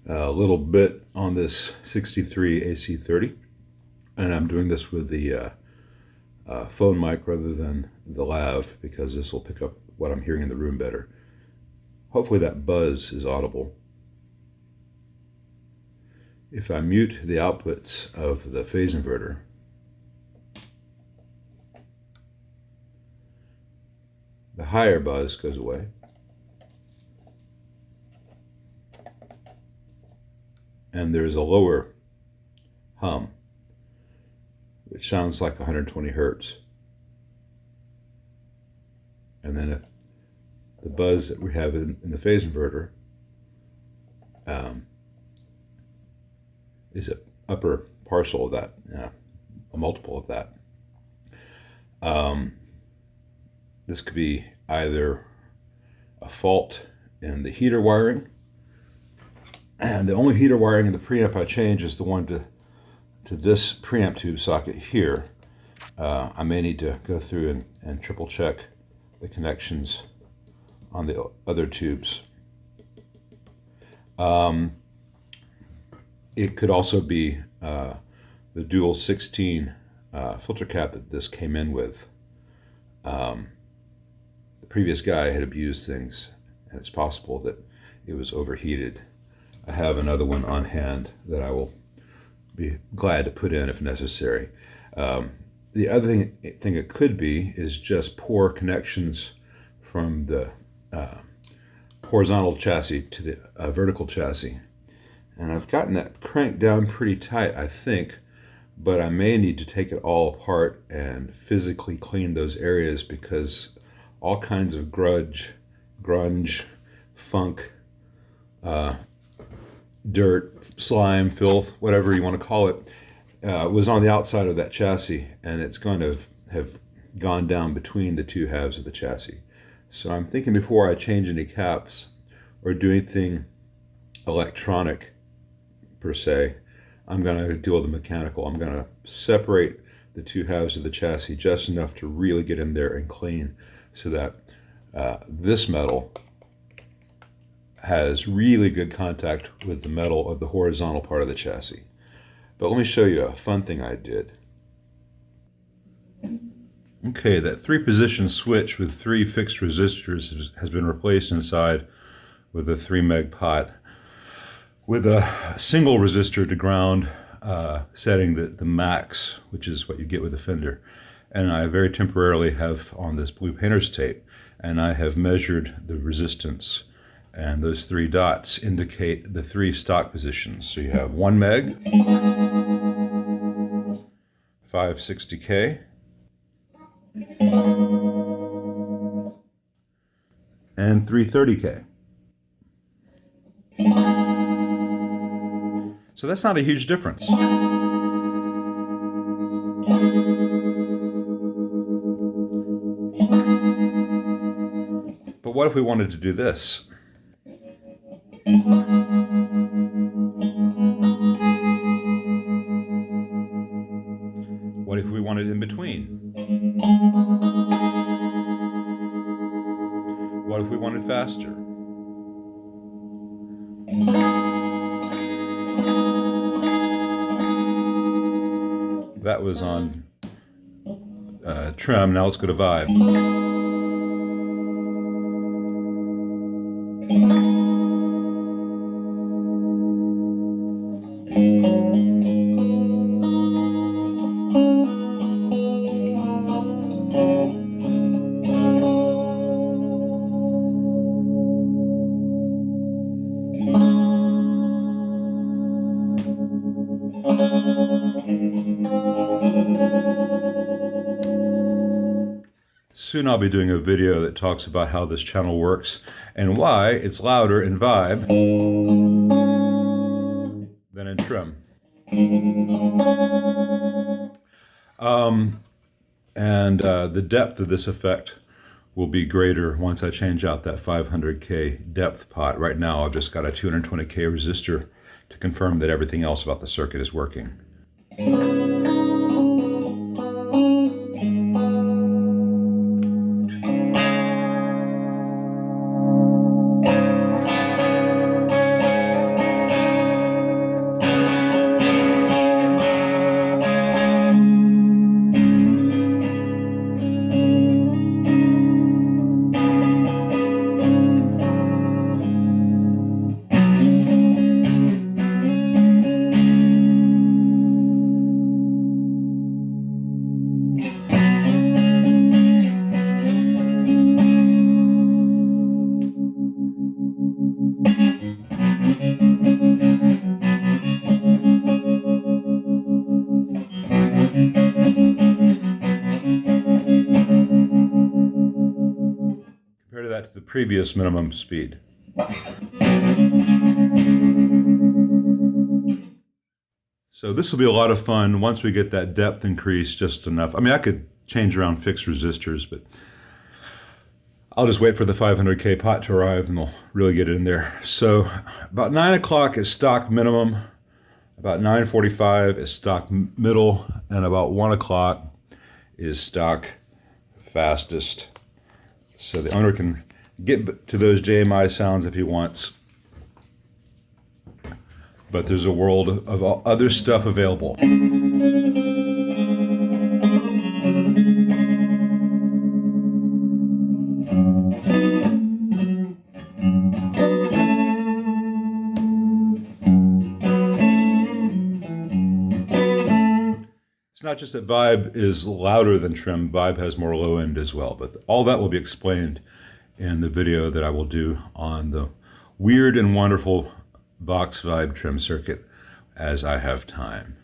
a little bit on this 63 AC30, and I'm doing this with the phone mic rather than the lav because this will pick up what I'm hearing in the room better. Hopefully that buzz is audible. If I mute the outputs of the phase inverter, the higher buzz goes away. And there's a lower hum, which sounds like 120 hertz. And then the buzz that we have in the phase inverter is an upper parcel of that, a multiple of that. This could be either a fault in the heater wiring, and the only heater wiring in the preamp I change is the one to this preamp tube socket here. I may need to go through and triple check the connections on the other tubes. It could also be the dual 16 filter cap that this came in with. The previous guy had abused things, and it's possible that it was overheated. I have another one on hand that I will be glad to put in if necessary. The other thing it could be is just poor connections from the horizontal chassis to the vertical chassis. And I've gotten that crank down pretty tight, I think, but I may need to take it all apart and physically clean those areas because all kinds of grunge, funk, dirt, slime, filth, whatever you want to call it, was on the outside of that chassis, and it's going to have gone down between the two halves of the chassis. So I'm thinking before I change any caps or do anything electronic per se, I'm going to deal with the mechanical. I'm going to separate the two halves of the chassis just enough to really get in there and clean so that this metal has really good contact with the metal of the horizontal part of the chassis. But let me show you a fun thing I did. Okay, that 3-position switch with 3 fixed resistors has been replaced inside with a 3 meg pot with a single resistor to ground setting the max, which is what you get with a Fender. And I very temporarily have on this blue painter's tape, and I have measured the resistance, and those 3 dots indicate the 3 stock positions. So you have 1 meg, 560K, and 330K. So that's not a huge difference. But what if we wanted to do this? What if we wanted in between? What if we wanted faster? That was on trim. Now let's go to vibe. Soon I'll be doing a video that talks about how this channel works and why it's louder in vibe than in trim. The depth of this effect will be greater once I change out that 500K depth pot. Right now I've just got a 220K resistor to confirm that everything else about the circuit is working. Compare that to the previous minimum speed. So this will be a lot of fun once we get that depth increased just enough. I mean, I could change around fixed resistors, but I'll just wait for the 500K pot to arrive and we'll really get it in there. So about 9 o'clock is stock minimum, about 9:45 is stock middle, and about 1 o'clock is stock fastest. So the owner can get to those JMI sounds if he wants. But there's a world of other stuff available. It's not just that Vibe is louder than Trim, Vibe has more low end as well, but all that will be explained in the video that I will do on the weird and wonderful Vox Vibe Trim circuit as I have time.